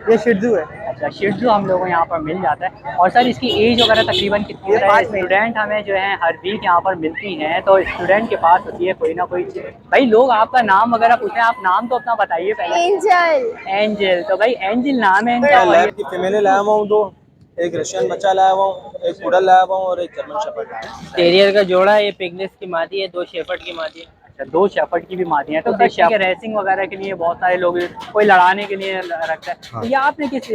ये शिट्जू है। अच्छा, शिट्जू हम लोगों को यहाँ पर मिल जाता है। और सर इसकी एज वगैरह तकरीबन कितनी ये है? 5 महीने। स्टूडेंट हमें जो है हर वीक यहाँ पर मिलती हैं, तो स्टूडेंट के पास होती है कोई ना कोई चीज़। भाई लोग आपका नाम वगैरह पूछे, आप नाम तो अपना बताइए पहले। एंजल। एंजल, तो भाई एंजल नाम है इनका। मैं और ये लैब की फीमेल लाया हुआ हूँ, दो। एक रशियन बच्चा लाया हुआ हूँ, एक पुडल लाया हुआ हूँ और एक जर्मन शेफर्ड लाया हुआ हूँ। टेरियर का जोड़ा है, ये पिगनेस की मादी है, दो शेफर्ड की मादी है। अच्छा, दो शेफर्ड की भी मादी है। तो सर ठीक है, रेसिंग वगैरह के लिए बहुत सारे लोग, कोई लड़ाने के लिए रखता है। हाँ। तो ये आपने किस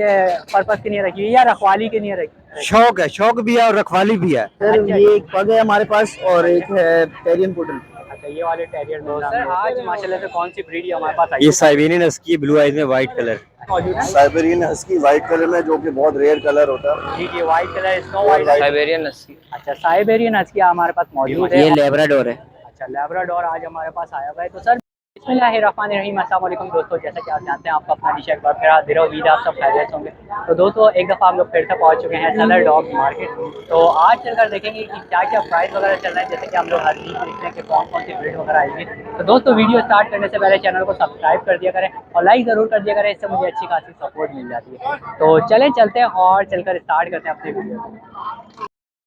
पर्पज के लिए रखी है या रखवाली के लिए रखी? शौक है, शौक भी है और रखवाली भी है सर। अच्छा, ये एक पग है हमारे पास और एक है टेरियन पुडल। अच्छा, ये वाले टेरियर मिल रहा है। आज माशाल्लाह से कौन सी ब्रीड हमारे पास आई ये है साइबेरियन हस्की ब्लू आइज में वाइट कलर। मौजूद है? साइबेरियन हस्की वाइट कलर में, जो कि बहुत रेयर कलर होता है। जी जी, white colour, snow white. Siberian नस्ली। अच्छा, साइबेरियन हस्की हमारे पास मौजूद है। ये लेब्राडोर है। अच्छा, लैब्राडोर आज हमारे पास आया हुआ है। तो सर बिस्मिल्लाहिर्रहमानिर्रहीम, अस्सलाम वालेकुम दोस्तों, जैसा कि आप जानते हैं आपका अपना निशा एक बार फिर हाजिर हो। उम्मीद है आप सब खैरियत होंगे। तो दोस्तों एक दफ़ा हम लोग फिर से पहुंच चुके हैं सदर डॉग मार्केट। तो आज चलकर देखेंगे कि क्या क्या प्राइस वगैरह चल रहा है, जैसे कि हम लोग हर वीक देखते हैं कि कौन कौन सी ब्रीड वगैरह आएगी। तो दोस्तों वीडियो स्टार्ट करने से पहले चैनल को सब्सक्राइब कर दिया करें और लाइक ज़रूर कर दिया करें, इससे मुझे अच्छी खासी सपोर्ट मिल जाती है। तो चलें चलते हैं और चलकर स्टार्ट करते हैं अपनी वीडियो।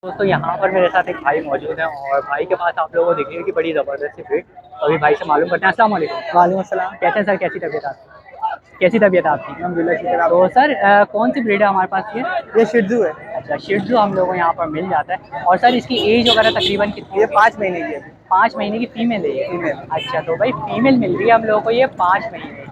दोस्तों यहाँ पर मेरे साथ एक भाई मौजूद हैं और भाई के पास आप लोगों को दिख रही है कि बड़ी ज़बरदस्त सी ब्रीड। तो अभी भाई से मालूम करते हैं। अस्सलाम वालेकुम। वालेकुम अस्सलाम। कैसे हैं सर, कैसी तबीयत आपकी? कैसी तबीयत है आपकी? अल्हम्दुलिल्लाह, शुक्र। आप? तो सर कौन सी ब्रीड है हमारे पास ये? शिट्जू है। अच्छा, शिट्जू हम लोगों को यहाँ पर मिल जाता है। और सर इसकी एज वगैरह तकरीबन कितनी ये होगी? 5 महीने की है। 5 महीने की फीमेल है ये? फीमेल। अच्छा, तो भाई फीमेल मिल रही है हम लोगों को ये 5 महीने की।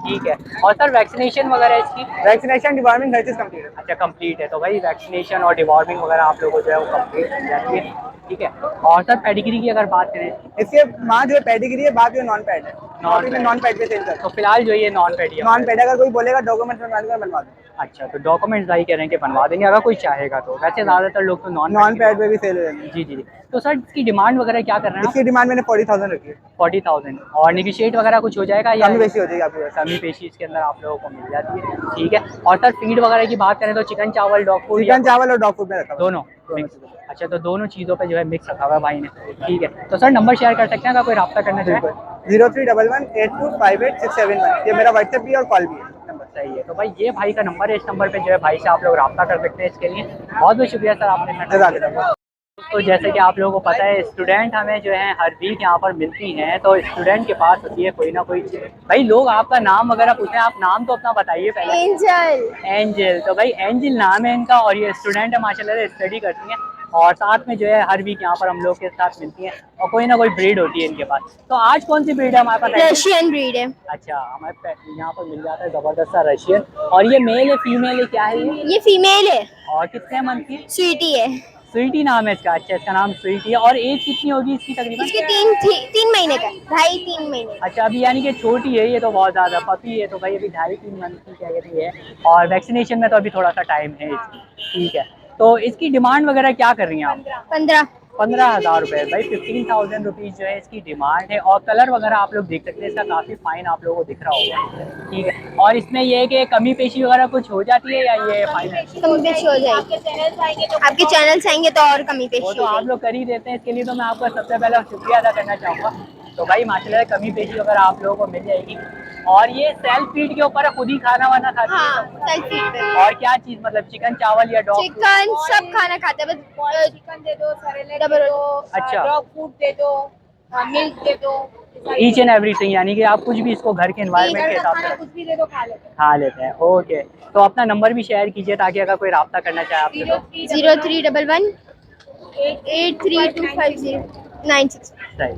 ठीक है। और सर वैक्सीनेशन वगैरह इसकी? वैक्सीनेशन डिपार्टमेंट हर चीज़ कंप्लीट है। अच्छा, कंप्लीट है। तो भाई वैक्सीनेशन और डिवॉर्मिंग वगैरह आप लोगों को जो है वो कंप्लीट मिल जाती है। ठीक है। और सर पेडिग्री की अगर बात करें? इसके माँ जो है पेडिग्री है, बाप जो नॉन पैड है। नॉन अभी मैं पैड। नॉन पैड पे सेल कर। तो फिलहाल जो ये नॉन पैड ही नॉन हमारे पैड अगर कोई बोलेगा डॉक्यूमेंट बनवा दूँ। अच्छा, तो डॉक्यूमेंट्स भाई कह रहे हैं कि बनवा देंगे अगर कोई चाहेगा तो। वैसे ज़्यादातर लोग तो नॉन पैड पे भी सेल हो जाएंगे। जी जी जी। तो सर इसकी डिमांड वगैरह क्या कर रहे हैं आप? इसकी डिमांड मैंने 40,000 रखी है। 40,000। और निगोशिएट वगैरह कुछ हो जाएगा या? कमी बेशी हो जाएगी आपकी वजह से। कमी पेशी इसके अंदर आप लोगों को मिल जाती है। ठीक है। और सर फीड वगैरह की बात करें तो चिकन चावल डॉग फूड चिकन चावल और डॉग फूड में रखा हुआ है। दोनों दोनों मिक्स? चीज़ें। अच्छा, तो दोनों चीज़ों पे जो है मिक्स रखा हुआ है भाई ने। ठीक है। तो सर नंबर शेयर कर सकते हैं अगर कोई रब्ता करना चाहे? बिल्कुल। 031182588671, ये मेरा व्हाट्सएप भी है और कॉल भी है नंबर। सही है। तो भाई ये भाई का नंबर है, इस नंबर पे जो है भाई से आप लोग रब्ता कर सकते हैं इसके लिए। बहुत बहुत शुक्रिया सर, आपने इतना टाइम दिया। जज़ाकल्लाह। तो जैसे कि आप लोगों को पता है स्टूडेंट हमें जो है हर वीक यहाँ पर मिलती हैं, तो स्टूडेंट के पास होती है कोई ना कोई चीज़। भाई लोग आपका नाम वगैरह पूछे, आप नाम तो अपना बताइए पहले। एंजल। एंजल, तो भाई एंजल नाम है इनका और ये स्टूडेंट है माशाल्लाह से, स्टडी करती हैं और साथ में जो है हर वीक यहाँ पर हम लोग के साथ मिलती हैं और कोई ना कोई ब्रीड होती है इनके पास। तो आज कौन सी ब्रीड है हमारे पास? रशियन ब्रीड है। अच्छा, हमारे यहाँ पर मिल जाता है ज़बरदस्त सा रशियन। और ये मेल है फीमेल है क्या है ये? ये फीमेल है। और कितने मंथ की? स्वीटी है। स्वीटी नाम है इसका। अच्छा, इसका नाम स्वीटी है। और एज कितनी होगी इसकी तकरीबन? इसके 3 महीने का, 2.5-3 महीने। अच्छा, अभी यानी कि छोटी है ये तो, बहुत ज़्यादा पपी है तो भाई अभी 2.5-3 मंथ की क्या कहती है। और वैक्सीनेशन में तो अभी थोड़ा सा टाइम है इसकी। ठीक है। तो इसकी डिमांड वगैरह क्या कर रही हैं आप? 15। 15,000 रुपये। भाई 15,000 रुपीज़ जो है इसकी डिमांड है। और कलर वगैरह आप लोग देख सकते हैं इसका, काफ़ी फाइन आप लोगों को दिख रहा होगा। ठीक है। और इसमें ये है कि कमी पेशी वगैरह कुछ हो जाती है या ये फाइन है? कमी पेशी हो जाएगी। आपके चैनल्स आएंगे तो और कमी वो पेशी तो हो आप जाएगी। लोग कर ही देते हैं, इसके लिए तो मैं आपका सबसे पहले शुक्रिया अदा करना चाहूँगा। तो भाई माशाल्लाह कमी पेशी वगैरह आप लोगों को मिल जाएगी। और ये सेल्फ फीड के ऊपर है, खुद ही खाना वाना खाती है हाँ, सब? सेल्फ फीड पे। और क्या चीज़, मतलब चिकन चावल या डॉग? चिकन सब खाना खाते हैं, बस चिकन दे दो, सेरेलैक दे दो, अच्छा। डॉग फूड दे दो, मिल्क दे दो। ईच एंड एवरीथिंग, यानी कि आप कुछ भी इसको घर के एनवायरनमेंट के हिसाब से कुछ भी दे दो, खा लेते हैं। खा लेते हैं। ओके। तो अपना नंबर भी शेयर कीजिए ताकि अगर कोई रब्ता करना चाहे आपसे तो। 0311 8325096। सही।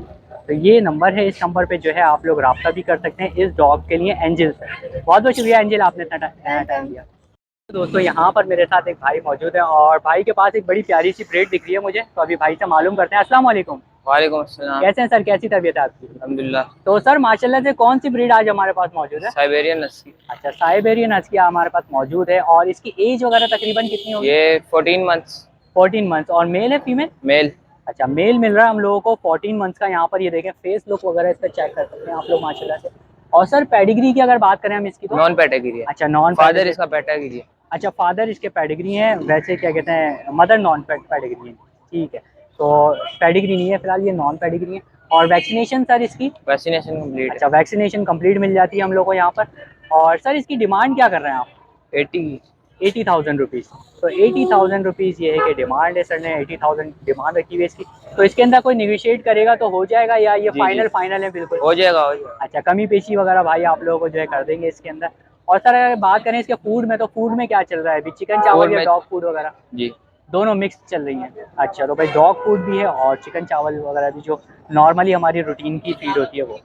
तो ये नंबर है, इस नंबर पे जो है आप लोग रब्ता भी कर सकते हैं इस डॉग के लिए, एंजल से। बहुत बहुत शुक्रिया एंजल, आपने इतना टाइम दिया। तो दोस्तों यहाँ पर मेरे साथ एक भाई मौजूद है और भाई के पास एक बड़ी प्यारी सी ब्रीड दिख रही है मुझे, तो अभी भाई से मालूम करते हैं। अस्सलाम वालेकुम। वालेकुम अस्सलाम। कैसे हैं सर, कैसी तबीयत है आपकी? अल्हम्दुलिल्लाह। तो सर माशाल्लाह से कौन सी ब्रीड आज हमारे पास मौजूद है? साइबेरियन नस्ली। अच्छा, साइबेरियन हस्की हमारे पास मौजूद है। और इसकी एज वगैरह तकरीबन कितनी होगी? ये 14 मंथ्स। 14 मंथ्स। और मेल है फीमेल? मेल। अच्छा, मेल मिल रहा है हम लोगों को 14 मंथ्स का। यहाँ पर ये देखें, फेस लुक वगैरह इस पर चेक कर सकते हैं आप लोग माशाल्लाह से। और सर पेडिग्री की अगर बात करें हम इसकी तो? नॉन पेडिग्री है। अच्छा, नॉन फादर इसका पेडिग्री है। अच्छा, फादर इसके पेडिग्री हैं, वैसे क्या कहते हैं मदर नॉन पेडिग्री है। ठीक है। तो पेडिग्री नहीं है फिलहाल, ये नॉन पेडिग्री है। और वैक्सीनेशन सर इसकी? वैक्सीनेशन कंप्लीट अच्छा, वैक्सीनेशन कंप्लीट मिल जाती है हम लोग को यहाँ पर। और सर इसकी डिमांड क्या कर रहे हैं आप? 80,000 रुपीज़। तो 80,000 रुपीज़ ये है कि डिमांड है, सर ने 80,000 डिमांड रखी हुई है इसकी। तो इसके अंदर कोई निगोशिएट करेगा तो हो जाएगा, या ये फाइनल है बिल्कुल? हो जाएगा हो जाएगा। अच्छा, कमी पेशी वगैरह भाई आप लोगों को जो है कर देंगे इसके अंदर। और सर अगर बात करें इसके फूड में, तो फूड में क्या चल रहा है अभी, चिकन चावल फूड या में- डॉग फूड वगैरह? जी दोनों मिक्स चल रही हैं। अच्छा, तो भाई डॉग फूड भी है और चिकन चावल वगैरह भी, जो नॉर्मली हमारी रूटीन की फीड होती है वो।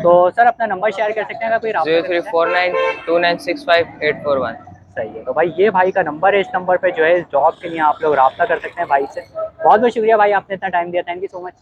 तो सर अपना नंबर शेयर कर सकते हैं अगर कोई राब्ता करना चाहे? 03492965 841। सही है, तो भाई ये भाई का नंबर है, इस नंबर पे जो है जॉब के लिए आप लोग रब्ता कर सकते हैं भाई से। बहुत बहुत शुक्रिया भाई, आपने इतना टाइम दिया, थैंक यू सो मच।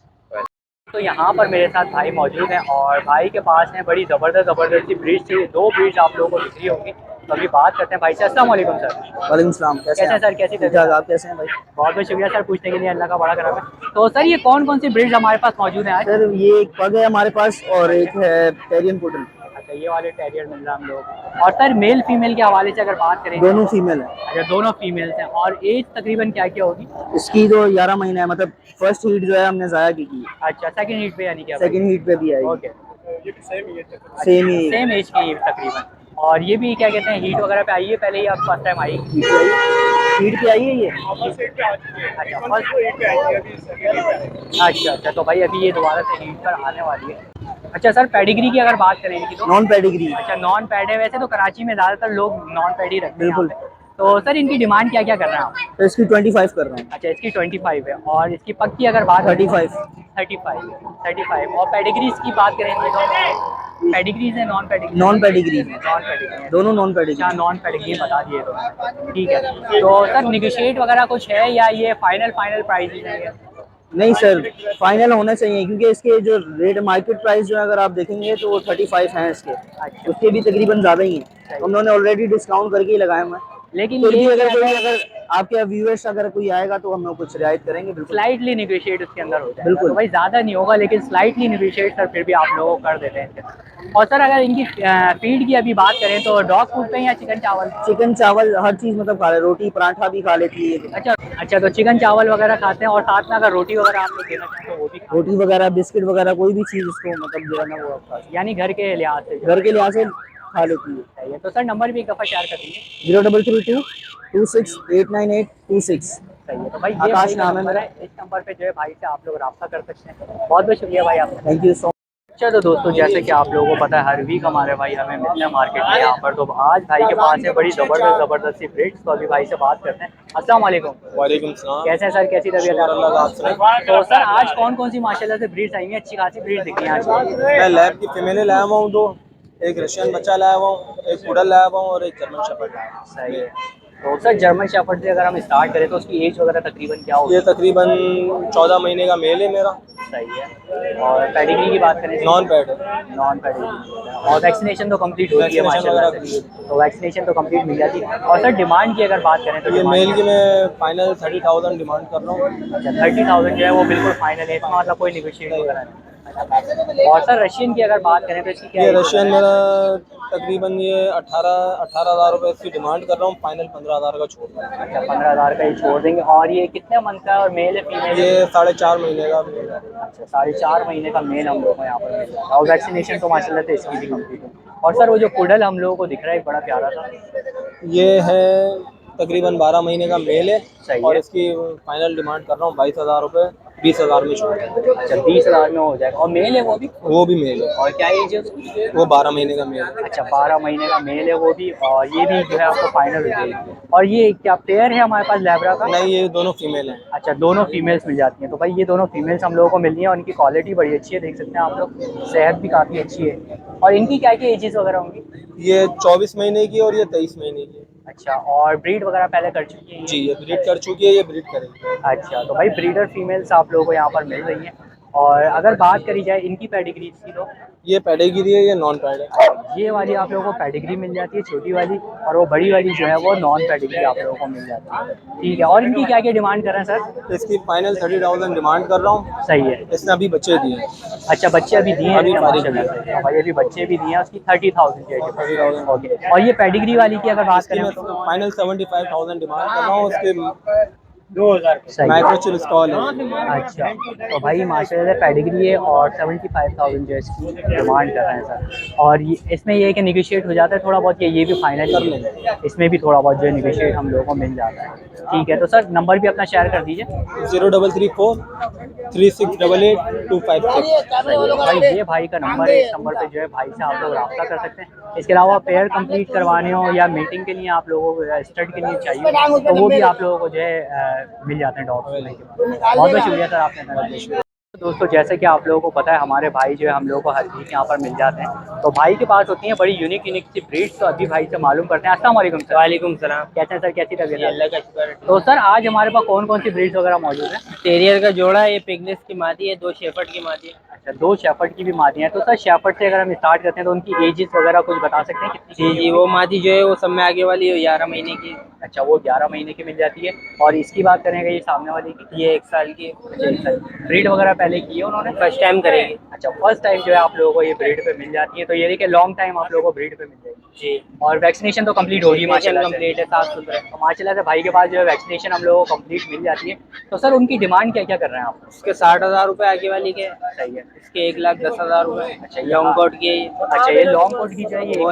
तो यहाँ पर मेरे साथ भाई मौजूद हैं और भाई के पास है बड़ी ज़बरदस्त सी ब्रिज थी, 2 ब्रिज आप लोगों को दिख रही होंगी। तो अभी बात करते हैं भाई से। अस्सलाम वालेकुम सर। वालेकुम सलाम, कैसे हैं सर, कैसी तबीयत? आप कैसे हैं भाई? बहुत बहुत शुक्रिया सर पूछने के लिए, अल्लाह का बड़ा करम है। तो सर ये कौन कौन सी ब्रिज हमारे पास मौजूद है आज? सर ये एक पग है हमारे पास और एक है टेरियन पुडल। अच्छा, ये वाले टेरियर मिल रहा है हम लोग को। और सर मेल फीमेल के हवाले से अगर बात करें? दोनों फीमेल है। अच्छा, दोनों फीमेल्स हैं। और एज तकरीबन क्या क्या होगी? इसकी तो 11 महीने है, मतलब फर्स्ट हीट जो है हमने जाया की है। अच्छा, सेकंड हीट पे यानी क्या? सेकंड हीट पे भी आई। ओके, सेम ही सेम एज की तकरीबन। और ये भी क्या कहते हैं, हीट वगैरह पे आई है पहले ही, आप फर्स्ट टाइम आई? हीट पे आई है ये। अच्छा, अच्छा, तो भाई अभी ये दोबारा से हीट पर आने वाली है। अच्छा सर, पेडिग्री की अगर बात करें इनकी तो? Non pedigree. अच्छा, नॉन पैड है। वैसे तो कराची में ज़्यादातर लोग नॉन पैड ही रखते हैं बिल्कुल। यहाँ पे। तो सर इनकी डिमांड क्या क्या कर रहे हैं आप? तो इसकी 25 कर रहा हूँ। अच्छा, इसकी 25 है। और इसकी पग की अगर बात 35। 35। और पेडिग्रीज की बात करें तो? पेडिग्रीज है non pedigree? Non pedigree. Non pedigree दोनों नॉन पेडिग्री। अच्छा, नॉन पेडिग्री बता दिए तो ठीक है। तो सर निगोशिएट वगैरह कुछ है या ये फाइनल प्राइस है ये? नहीं सर, फाइनल होना चाहिए क्योंकि इसके जो रेट मार्केट प्राइस जो है अगर आप देखेंगे तो वो 35 हैं इसके। अच्छा, उसके भी तकरीबन ज़्यादा ही हैं, उन्होंने ऑलरेडी डिस्काउंट करके ही लगाए हुए हैं। लेकिन फिर भी ये अगर आपके व्यूअर्स अगर कोई आएगा तो हम लोग कुछ रियायत करेंगे बिल्कुल। स्लाइटली निगोशिएट उसके अंदर हो जाएगा। बिल्कुल। तो भाई ज़्यादा नहीं होगा, लेकिन स्लाइटली निगोशिएट सर फिर भी आप लोगों को कर देते हैं इसके अंदर। और सर अगर इनकी फीड की अभी बात करें तो डॉग फूड पे या चिकन चावल? चिकन चावल हर चीज़ मतलब खा ले, रोटी पराठा भी खा लेती है। अच्छा, तो चिकन चावल वगैरह खाते हैं और साथ में अगर रोटी वगैरह आप लोग देना चाहें तो वो भी खाते रोटी वगैरह बिस्किट वगैरह कोई भी चीज़ उसको मतलब जो है ना वो आप खा हैं? यानी घर के लिहाज से घर के लिहाज से खा लेती है। चाहिए। तो सर नंबर भी एक दफ़ा शेयर कर दीजिए। 033226898626। सही है, तो भाई ये आकाश भाई का नाम है नंबर मेरा। है, इस नंबर पे जो है भाई से आप लोग रब्ता कर सकते हैं। बहुत बहुत शुक्रिया भाई आपका। Thank you so much. अच्छा, तो दोस्तों जैसे कि आप लोगों को पता है हर वीक हमारे भाई हमें मिलते हैं मार्केट में यहाँ पर। तो आज भाई के पास है बड़ी ज़बरदस्त सी ब्रिड्स। तो अभी भाई से बात करते हैं। अस्सलाम वालेकुम। वालेकुम सलाम। कैसे हैं सर, कैसी तबीयत है आपकी? तो सर आज कौन कौन सी माशाल्लाह से ब्रीड्स आई हैं? अच्छी खासी ब्रीड दिख रही है आज। मैं लैब की फीमेल लाया हुआ हूँ, दो एक रशियन बच्चा लाया हुआ हूँ, एक पुडल लाया हुआ हूँ और एक जर्मन शेफर्ड लाया हुआ हूँ। सही है। तो सर जर्मन शेफर्ड से अगर हम स्टार्ट करें तो उसकी एज वगैरह तकरीबन क्या होगी? ये तकरीबन 14 महीने का मेल है मेरा। सही है। और पेडिग्री की बात करें? Non pad. Non pedigree. और वैक्सीनेशन तो कंप्लीट होती है वैक्सीनेशन माशाल्लाह वगैरह से? तो वैक्सीनेशन तो कंप्लीट मिल जाती है। और सर डिमांड की अगर बात करें तो? ये मेल की मैं फाइनल 30,000 डिमांड कर रहा हूँ। अच्छा, 30,000 जो है वो बिल्कुल फाइनल है, इसका मतलब कोई निगोशिएट वगैरह नहीं। और सर रशियन की अगर बात करें तो इसकी क्या ये है? रशियन मेरा तकरीबन ये 18,000 रुपये इसकी डिमांड कर रहा हूँ, फाइनल 15,000 का छोड़ रहा हूँ। अच्छा, 15,000 का ही छोड़ देंगे। और ये कितने मंथ का है और मेल है फीमेल? ये 4.5 महीने का मेल है। अच्छा, 4.5 महीने का मेल हम लोगों को यहाँ पर मिल रहा है। और वैक्सीनेशन तो माशाल्लाह से इसकी भी कंप्लीट है। और सर वो जो पुडल हम लोगों को दिख रहा है एक बड़ा प्यारा सा, ये है तकरीबन 12 महीने का मेल है। सही और है। इसकी फाइनल डिमांड कर रहा हूँ 22,000 रुपये, 20,000 में छोड़ रहा हूँ। अच्छा, 20,000 में हो जाएगा। और मेल है वो भी मेल है। और क्या एज है उसकी? वो 12 महीने का मेल है। अच्छा, 12 महीने का मेल है वो भी। और ये भी जो है आपको फाइनल हो जाएगी। और ये क्या पेयर है हमारे पास लैब्रा का? नहीं, ये दोनों फीमेल हैं। अच्छा, दोनों फीमेल्स मिल जाती हैं। तो भाई ये दोनों फीमेल्स हम लोगों को मिल रही हैं और इनकी क्वालिटी बड़ी अच्छी है, देख सकते हैं आप लोग। सेहत भी काफ़ी अच्छी है। और इनकी क्या क्या एजेस वगैरह होंगी? ये 24 महीने की और ये 23 महीने की। अच्छा, और ब्रीड वगैरह पहले कर चुकी है? जी, ये ब्रीड कर चुकी है, ये ब्रीड करेगी। अच्छा, तो भाई ब्रीडर फीमेल्स आप लोगों को यहाँ पर मिल रही हैं। और अगर बात करी जाए इनकी पेडिग्रीज की तो? ये पेडिग्री है, ये नॉन पैड है। ये वाली आप लोगों को पेडिग्री मिल जाती है छोटी वाली, और वो बड़ी वाली जो है वो नॉन पेडिग्री आप लोगों को मिल जाती है। ठीक है। और इनकी क्या क्या डिमांड कर रहे हैं सर? इसकी फाइनल 30,000 डिमांड कर रहा हूँ। सही है। इसने अभी बच्चे दिए हैं। अच्छा, बच्चे अभी दिए हैं? अभी माशाल्लाह से। भाई अभी बच्चे भी दिए हैं। उसकी 30,000 की है। 30,000। ओके। और ये पेडिग्री वाली की अगर बात इसकी करें मैं फाइनल 75,000 डिमांड कर रहा हूँ। उसके 2000 सही है। माइक्रोचिप स्टॉल है। अच्छा, तो भाई माशाल्लाह पेडिग्री है और 75,000 जो है इसकी डिमांड कर रहे हैं सर। और इसमें ये है कि निगोशिएट हो जाता है थोड़ा बहुत, ये भी फाइनल कर लेंगे, इसमें भी थोड़ा बहुत जो है निगोशिएट हम लोगों को मिल जाता है। ठीक है, तो सर नंबर भी अपना शेयर कर दीजिए। 0334368825। भाई ये भाई का नंबर है, इस नंबर पे जो है भाई से आप लोग रब्ता कर सकते हैं। इसके अलावा पेयर कंप्लीट करवाने हो या मीटिंग के लिए आप लोगों को स्टड के लिए चाहिए तो वो भी आप लोगों को जो है मिल जाते हैं डॉग्स के बाद। बहुत बहुत शुक्रिया सर आपने। दोस्तों जैसे कि आप लोगों को पता है हमारे भाई जो है हम लोगों को हर चीज़ यहाँ पर मिल जाते हैं, तो भाई के पास होती हैं बड़ी यूनिक सी ब्रीड्स। तो अभी भाई से मालूम करते हैं। अस्सलाम वालेकुम सर। वालेकुम सलाम। कैसे हैं सर, कैसी ये तबीयत है? अल्लाह का शुक्र है। तो सर आज हमारे पास कौन कौन सी ब्रीड्स वगैरह मौजूद है? टेरियर का जोड़ा है, ये पिगनेस की मादी है, 2 शेफर्ड की मादी है। अच्छा, 2 शेफर्ड की भी मादी हैं। तो सर शेफर्ड से अगर हम स्टार्ट करते हैं तो उनकी एजेस वगैरह कुछ बता सकते हैं कितनी? जी जी, वो मादी जो है वो सब में आगे वाली है, 11 महीने की। अच्छा, वो 11 महीने की मिल जाती है। और इसकी बात करेंगे ये सामने वाली की? ये 1 साल की है। अच्छा, ब्रीड वगैरह पहले की है उन्होंने? फर्स्ट टाइम करेगी। अच्छा, फर्स्ट टाइम जो है आप लोगों को ये ब्रीड पे मिल जाती है, तो ये देखिए लॉन्ग टाइम आप लोगों को ब्रीड पे मिल जाएगी। जी, और वैक्सीनेशन तो कंप्लीट होगी माशाल्लाह से? कंप्लीट है, साफ सुथरा है। तो माशाल्लाह से भाई के पास जो है वैक्सीनेशन हम लोगों को कंप्लीट मिल जाती है। तो सर उनकी डिमांड क्या क्या कर रहे हैं आप? इसके 60,000 रुपये आगे वाली के। सही है। इसके 1,10,000 रुपये। अच्छा, लॉन्ग कोट की है ये। अच्छा, ये लॉन्ग कोट की चाहिए? वो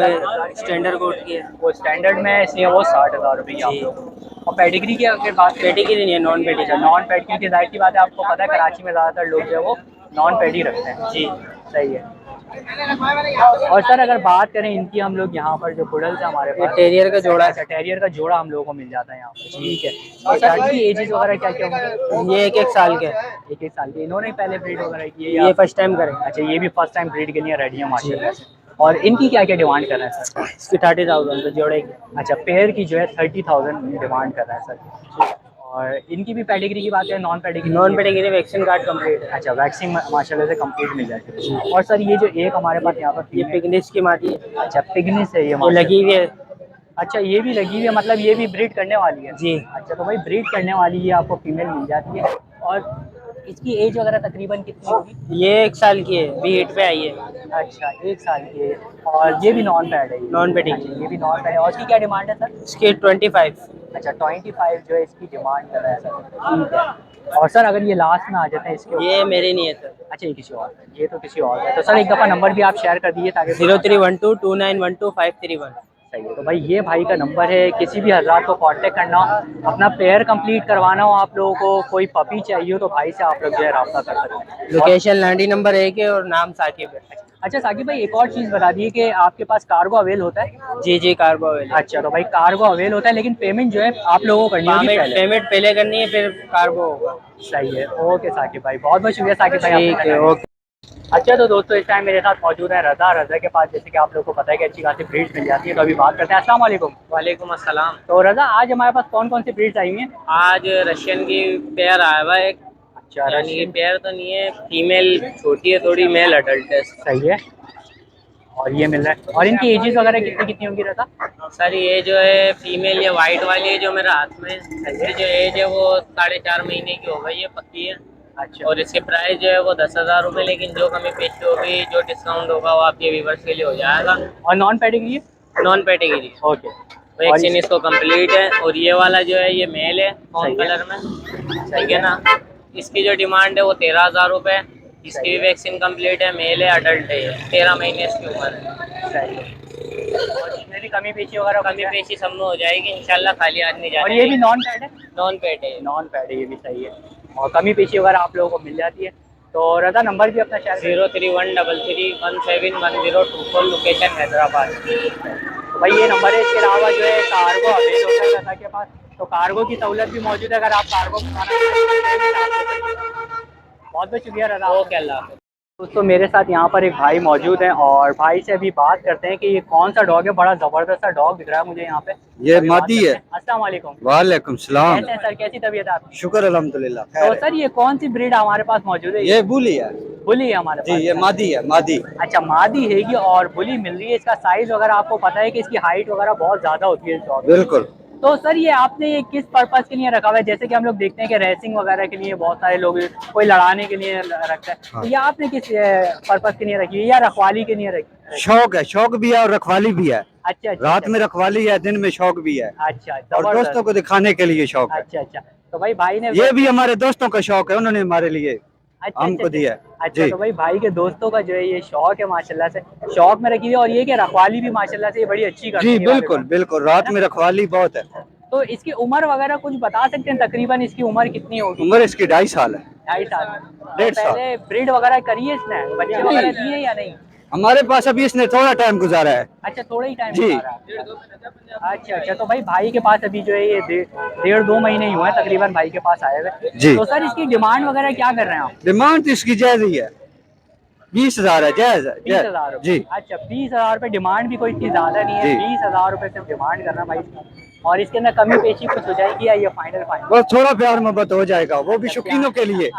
स्टैंडर्ड कोट की है। वो स्टैंडर्ड में है इसलिए वो 60,000 रुपये आप जी। लोगों को। और पेडिग्री की अगर बात करें? पेडिग्री नहीं है, नॉन पेडिग्री। नॉन पेडिग्री की जाहिर सी बात है, आपको पता है कराची में ज़्यादातर लोग जो है वो नॉन पेडी रखते हैं। जी, सही है। और सर अगर बात करें इनकी, हम लोग यहाँ पर जो पुडल्स है हमारे ये पास, टेरियर का जोड़ा है। अच्छा, टेरियर का जोड़ा हम लोगों को मिल जाता है यहाँ पर। ठीक है। और सर इनकी एजेस वगैरह क्या क्या होंगी? ये 1-1 साल के है। 1-1 साल के। इन्होंने पहले ब्रीड वगैरह की है या? ये फर्स्ट टाइम करेंगे। अच्छा, ये भी फर्स्ट टाइम ब्रीड के लिए रेडी है माशाल्लाह से। और इनकी क्या क्या डिमांड कर रहे हैं सर? इसकी 30,000 तो जोड़े की। अच्छा, पेयर की जो है 30,000 डिमांड कर रहा है सर। और इनकी भी पेडिग्री की बात है? Non pedigree? Non pedigree vaccine card complete है। अच्छा, वैक्सीन माशाल्लाह से कंप्लीट मिल जाती है। और सर ये जो एक हमारे पास यहाँ पर ये पिगनेस की मादी है। अच्छा, पिगनिस है ये वो लगी हुई है। अच्छा, ये भी लगी हुई है, मतलब ये भी ब्रीड करने वाली है? जी। अच्छा, तो भाई ब्रीड करने वाली ये आपको फीमेल मिल जाती है। और इसकी एज वगैरह तकरीबन कितनी होगी? ये 1 साल की है, अभी हिट पे आई है। अच्छा, 1 साल की है। और ये भी नॉन पैड है? Non pedigree. अच्छा, ये भी नॉन पैड है। और इसकी क्या डिमांड है सर? इसकी 25। अच्छा, 25 जो है इसकी डिमांड कर रहा है सर। ठीक है। और सर अगर ये लास्ट में आ जाते हैं इसके? ये मेरे नहीं है सर। अच्छा, ये किसी और का है। ये तो किसी और का है। तो सर एक दफ़ा नंबर भी आप शेयर कर दीजिए ताकि 03122912 531। सही है। तो भाई ये भाई का नंबर है, किसी भी हजरात को कांटेक्ट करना हो, अपना पेयर कंप्लीट करवाना हो आप लोगों को, कोई पपी चाहिए हो तो भाई से आप लोग जो है रब्ता कर सकते हैं। लोकेशन लांडी नंबर 1 है और नाम साकिब है। अच्छा साकिब भाई, एक और चीज़ बता दिए कि आपके पास कार्गो अवेल होता है? जी जी, कार्गो अवेल। अच्छा, तो भाई कार्गो अवेल होता है, लेकिन पेमेंट जो है आप लोगों को करनी होगी पहले? पेमेंट पहले करनी है, फिर कार्गो होगा। सही है। ओके साकिब भाई, बहुत बहुत शुक्रिया साकिब भाई। ठीक है, ओके। अच्छा, तो दोस्तों इस टाइम मेरे साथ मौजूद है रज़ा के पास, जैसे कि आप लोगों को पता है कि अच्छी खासी ब्रीड्स मिल जाती है। तो अभी बात करते हैं। अस्सलाम वालेकुम। वालेकुम अस्सलाम। तो रज़ा आज हमारे पास कौन कौन सी ब्रीड्स आई हुई हैं? आज रशियन की पेयर आया हुआ है एक। अच्छा, यानी कि पेयर तो नहीं है, फीमेल छोटी है थोड़ी, मेल अडल्ट है। सही है। और ये मिल रहा है। और इनकी एजेस वगैरह कितनी कितनी होंगी रज़ा? सर ये जो है फीमेल, ये वाइट वाली है जो मेरे हाथ में, इसकी जो एज है वो 4.5 महीने की हो गई है, पक्की है। अच्छा। और इसके प्राइस जो है वो 10,000 रुपये, लेकिन जो कमी पेशी होगी, जो डिस्काउंट होगा वो आपके व्यूवर्स के लिए हो जाएगा। और नॉन पेडिग्री है? Non pedigree. ओके। वैक्सीन इसको कंप्लीट है। और ये वाला जो है ये मेल है, सही कौन है। कलर में, ठीक है ना। इसकी जो डिमांड है वो 13,000 रुपये। इसकी भी वैक्सीन कंप्लीट है, मेल है, अडल्ट है, ये 13 महीने इसकी उम्र है। सही है। और इसमें भी कमी पेशी वगैरह? कमी पेशी सब में हो जाएगी इंशाल्लाह, खाली हाथ नहीं और जाएगी। ये भी नॉन पैड है? नॉन पेड है। नॉन पैड है, ये भी सही है। और कमी पेशी वगैरह आप लोगों को मिल जाती है। तो रज़ा नंबर भी अपना शेयर? 0313317024, लोकेशन हैदराबाद। तो भाई ये नंबर है। इसके अलावा जो है कार्गो अवेल होता है रज़ा के पास, तो कार्गो की सहूलत भी मौजूद है। अगर आप कार्गो मंगाना चाहते हैं। बहुत बहुत शुक्रिया रज़ा। ओके, अल्लाह हाफ़िज़। दोस्तों मेरे साथ यहाँ पर एक भाई मौजूद हैं और भाई से अभी बात करते हैं कि ये कौन सा डॉग है। बड़ा ज़बरदस्त सा डॉग दिख रहा है मुझे यहाँ पे। ये अभी बात मादी करते है। हैं। अस्सलाम वालेकुम। वालेकुम सलाम। कैसे हैं सर, कैसी तबीयत है आपकी? शुक्र अल्हम्दुलिल्लाह। तो सर ये कौन सी ब्रीड हमारे पास मौजूद है? ये बुली है बुली है हमारे जी, पास? ये मादी है, मादी। अच्छा, मादी है ये और बुली मिल रही है। इसका साइज वगैरह आपको पता है कि इसकी हाइट वगैरह बहुत ज़्यादा होती है इस डॉग की। बिल्कुल। तो सर ये आपने ये किस पर्पस के लिए रखा हुआ है? जैसे कि हम लोग देखते हैं कि रेसिंग वगैरह के लिए बहुत सारे लोग, कोई लड़ाने के लिए रखता है। हाँ। तो ये आपने किस पर्पस के लिए रखी है या रखवाली के लिए रखी? शौक है, शौक भी है और रखवाली भी है। अच्छा अच्छा। रात में रखवाली है, दिन में शौक भी है। अच्छा, और दोस्तों को दिखाने के लिए शौक है। अच्छा अच्छा। तो भाई भाई ने ये भी हमारे दोस्तों का शौक है, उन्होंने हमारे लिए अच्छा हमको अच्छा दिया है। अच्छा जी तो भाई भाई के दोस्तों का जो है ये शौक है माशाल्लाह से, शौक में रखी है। और ये कि रखवाली भी माशाल्लाह से ये बड़ी अच्छी करते जी, हैं ये वाले बिल्कुल लोग। बिल्कुल, रात में रखवाली बहुत है। तो इसकी उम्र वगैरह कुछ बता सकते हैं, तकरीबन इसकी उम्र कितनी होगी? उम्र इसकी 2.5 साल है। 2.5 साल। तो 1.5 साल। पहले ब्रीड वगैरह करी है इसने, बच्चे वगैरह दिए या नहीं? हमारे पास अभी इसने थोड़ा टाइम गुजारा है। अच्छा थोड़ा ही टाइम जी। गुजारा है। अच्छा अच्छा तो भाई भाई के पास अभी जो है ये 1.5-2 महीने ही हुए हैं तकरीबन भाई के पास आए हुए। जी। तो सर इसकी डिमांड वगैरह क्या कर रहे हैं आप? डिमांड तो इसकी जायज ही है, 20,000 है, जायज है। 20,000 जी रुपये। अच्छा 20,000 रुपये डिमांड भी कोई इतनी ज़्यादा नहीं है, जी। 20,000 रुपये सिर्फ डिमांड करना भाई इसका। और इसके अंदर कमी पेशी कुछ हो जाएगी या ये फाइनल फाइनल? बस थोड़ा प्यार मोहब्बत हो जाएगा, वो भी शौकीनों के लिए,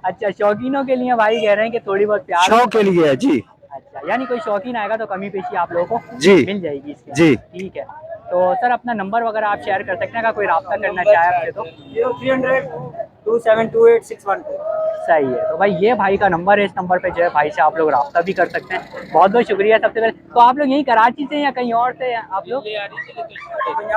अच्छा शौकीनों के लिए भाई कह रहे हैं कि थोड़ी बहुत प्यार शौक के लिए है। जी अच्छा यानी कोई शौकीन आएगा तो कमी पेशी आप लोगों को जी मिल जाएगी इसके जी। अंदर। ठीक है। तो सर अपना नंबर वगैरह आप शेयर कर सकते हैं, अगर कोई रब्ता करना चाहे आपसे तो? 0300-2728-612। सही है। तो भाई ये भाई का नंबर है, इस नंबर पे जो है भाई से आप लोग रब्ता भी कर सकते हैं। बहुत बहुत शुक्रिया सबसे पहले। तो आप लोग यहीं कराची से या कहीं और से हैं आप लोग?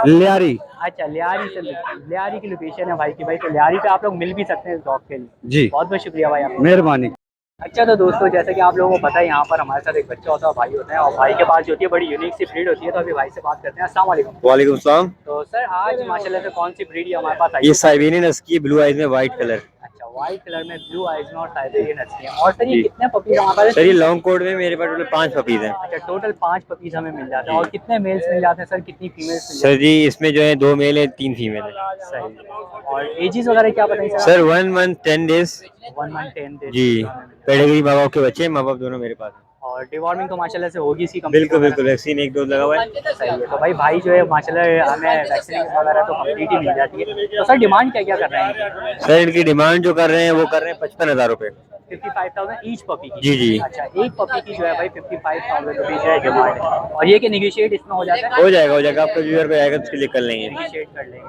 लियारी। अच्छा लियारी से, लियारी की लोकेशन है भाई की। भाई तो लियारी पे आप लोग मिल भी सकते हैं इस डॉग के लिए। जी बहुत बहुत शुक्रिया भाई आपका, मेहरबानी। अच्छा तो दोस्तों जैसे कि आप लोगों को पता है यहाँ पर हमारे साथ एक बच्चा होता है, भाई होते हैं, और भाई के पास जो होती है बड़ी यूनिक सी ब्रीड होती है। तो अभी भाई से बात करते हैं। अस्सलाम वालेकुम। वालेकुम सलाम। तो सर आज माशाल्लाह से कौन सी ब्रीड हमारे पास आई ये है? साइबेरियन हस्की ब्लू आइज में वाइट कलर। अच्छा व्हाइट कलर में ब्लू आइज में और साइबेरियन हस्की है। और सर ये जी। कितने पपीज हमारे पास? सर ये लॉन्ग कोट में मेरे पास टोटल 5 पपीज हैं। अच्छा टोटल 5 पपीज हमें मिल जाते हैं। और कितने मेल्स मिल जाते हैं सर, कितनी फीमेल्स मिल सर जी इसमें जो है 2 मेल है 3 फीमेल है। जाती हैं? सही। और एजेस वगैरह क्या बताइए sir 1 month 10 days. 1 month 10 days जी पेडिग्री माँ बाप के बच्चे, माँ बाप दोनों मेरे पास हैं। और डिवॉर्मिंग तो माशाल्लाह से होगी इसकी कंप्लीट? बिल्कुल बिल्कुल, वैक्सीन 1 डोज लगा हुआ है। सही है। तो भाई भाई जो है माशाल्लाह हमें वैक्सीनेशन वगैरह तो कंप्लीट ही मिल जाती है। तो सर डिमांड क्या क्या कर रहे हैं? सर इनकी डिमांड जो कर रहे हैं वो कर रहे हैं 55,000 रुपये। 55,000 ईच पपी की? जी जी। अच्छा एक पपी की जो है भाई 55,000 रुपीज़ जो है डिमांड है। और ये कि निगोशिएट इसमें हो जाता है? हो जाएगा, आपका व्यूअर पे आएगा तो उसके लिए कर लेंगे। निगोशिएट कर लेंगे।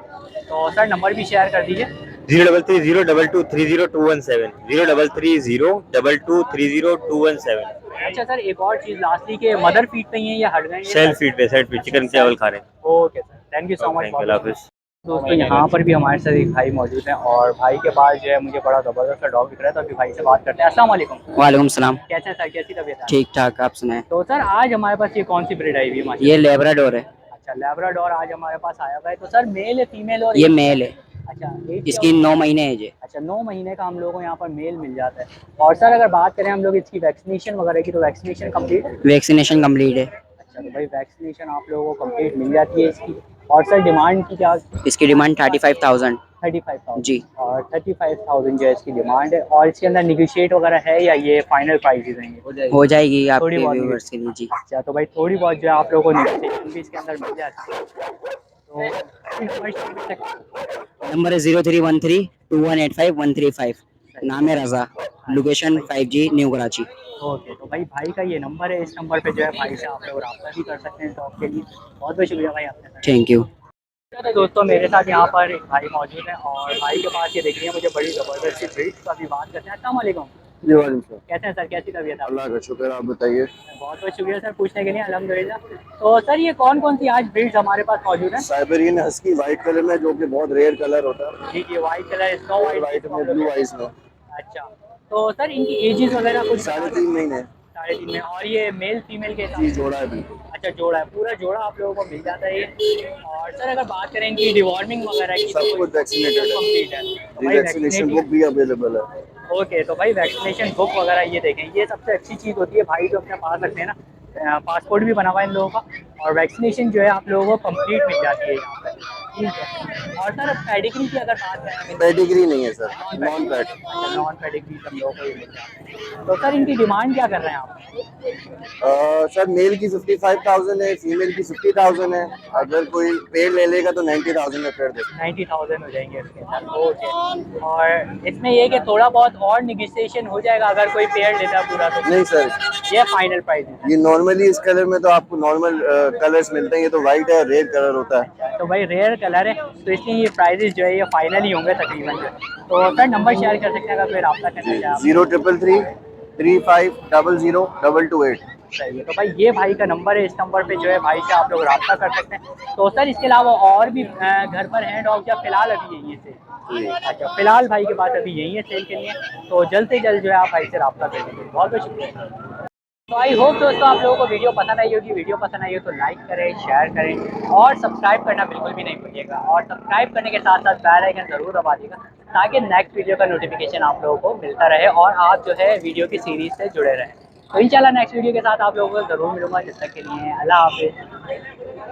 तो सर नंबर भी शेयर कर दीजिए। 03302230217 03302230217। अच्छा सर एक और चीज़ लास्टली के मदर फीड पे ही है या हट गए हैं? सेल्फ फीड पे चिकन चावल खा रहे हैं। Okay sir thank you so much. Thank you, अल्लाह हाफिज़। दोस्तों यहाँ पर भी हमारे साथ एक भाई मौजूद हैं और भाई के पास जो है मुझे बड़ा ज़बरदस्त डॉग दिख रहा है। तो अभी भाई से बात करते हैं। अस्सलाम वालेकुम। वालेकुम सलाम। कैसे हैं सर, कैसी तबीयत है? ठीक ठाक, आप सुनाएं। तो सर आज हमारे पास ये कौन सी ब्रीड आई हुई है? ये लेब्राडोर है। अच्छा लैब्राडोर आज हमारे पास आया हुआ है। तो सर मेल है फीमेल? और ये मेल है, अच्छा age इसकी 9 महीने एज है। अच्छा 9 महीने का हम लोगों को यहाँ पर मेल मिल जाता है। और सर अगर बात करें हम लोग इसकी वैक्सीनेशन वगैरह की, तो वैक्सीनेशन कंप्लीट है? वैक्सीनेशन कंप्लीट है। अच्छा तो भाई वैक्सीनेशन आप लोगों को कंप्लीट मिल जाती है इसकी। और सर डिमांड की क्या? इसकी डिमांड 35,000। 35,000 जी। और 35,000 जो है इसकी डिमांड है। और इसके अंदर निगोशिएट वगैरह है या ये फाइनल प्राइस रहेंगे? हो जाएगी थोड़ी आपके बहुत व्यूअर्स के लिए। जी अच्छा तो भाई थोड़ी बहुत जो है आप लोगों को निगोशिएशन भी इसके अंदर मिल जाती है। तो नंबर है 03132185-135। नाम है Raza, location 5G new Karachi. Okay तो भाई भाई का ये नंबर है, इस नंबर पे जो है भाई से आप लोग रब्ता भी कर सकते हैं डॉग के लिए। बहुत बहुत शुक्रिया भाई आपका। Thank you. तो दोस्तों मेरे साथ यहाँ पर एक भाई मौजूद है और भाई के पास ये देखिए मुझे बड़ी ज़बरदस्त सी ब्रीड का भी बात करते हैं। अस्सलाम वालेकुम। जी वालेकुम। कैसे हैं सर, कैसी तबीयत है? अल्लाह का शुक्र, आप बताइए। बहुत बहुत शुक्रिया सर पूछने के लिए, अल्हम्दुलिल्लाह। तो सर ये कौन कौन सी आज ब्रीड्स हमारे पास मौजूद हैं? साइबेरियन हस्की वाइट कलर में, जो कि बहुत रेयर कलर होता है। जी ये वाइट कलर, स्नो वाइट में ब्लू आइज में। अच्छा तो सर इनकी एजेस वगैरह कुछ? 3.5 महीने। 3.5 में। और ये मेल फीमेल के हिसाब जी से? जोड़ा है बिल्कुल। अच्छा जोड़ा है, पूरा जोड़ा आप लोगों को मिल जाता है ये। और सर अगर बात करें इनकी डिवॉर्मिंग वगैरह की, सब कुछ वैक्सीनेटेड है। कंप्लीट है? तो भाई वैक्सीनेशन बुक भी अवेलेबल है। ओके तो भाई वैक्सीनेशन बुक वगैरह ये देखें, ये सबसे अच्छी चीज़ होती है भाई जो अपने पास रखते हैं ना। पासपोर्ट भी बना हुआ है इन लोगों का और वैक्सीनेशन जो है आप लोगों को कंप्लीट मिल जाती है यहाँ पर। ठीक है। और सर पेडिग्री की अगर बात करें? पेडिग्री नहीं है sir, non paid. Non pedigree हम लोगों को ये मिल जाता है। तो सर इनकी डिमांड क्या कर रहे हैं आप? सर मेल की 55,000 है, फीमेल की 50,000 है। अगर कोई पेड ले लेगा तो 90,000 में पेड दे। 90,000 हो जाएंगे इसके अंदर। ओके। और इसमें ये कि थोड़ा बहुत और निगोशिएशन हो जाएगा अगर कोई पेड़ लेता है पूरा तो? नहीं सर, ये फाइनल प्राइस है? ये नॉर्मली इस कलर में तो आपको नॉर्मल कलर्स मिलते हैं। ये तो वाइट है, रेड कलर होता है। तो भाई रेयर कलर है तो इसलिए ये प्राइजेस जो है ये फाइनल ही होंगे तकरीबन जो। तो सर नंबर शेयर कर सकते हैं अगर कोई रब्ता करना चाहे? 033335002228। सही है। तो भाई ये भाई का नंबर है, इस नंबर पे जो है भाई से आप लोग रब्ता कर सकते हैं। तो सर इसके अलावा और भी घर पर हैं डॉग या फिलहाल अभी यही से? अच्छा, फिलहाल भाई के पास अभी यही है सेल के लिए, तो जल्द से जल्द जो है आप भाई से रब्ता कर लीजिए। बहुत बहुत शुक्रिया। तो आई होप दोस्तों आप लोगों को वीडियो पसंद आई होगी। वीडियो पसंद आई हो तो लाइक करें, शेयर करें और सब्सक्राइब करना बिल्कुल भी नहीं भूलिएगा। और सब्सक्राइब करने के साथ साथ बेल आइकन ज़रूर दबा दीजिएगा ताकि नेक्स्ट वीडियो का नोटिफिकेशन आप लोगों को मिलता रहे और आप जो है वीडियो की सीरीज़ से जुड़े रहें। तो इंशाल्लाह नेक्स्ट वीडियो के साथ आप लोगों को ज़रूर मिलूंगा। जब तक के लिए अल्लाह हाफिज़।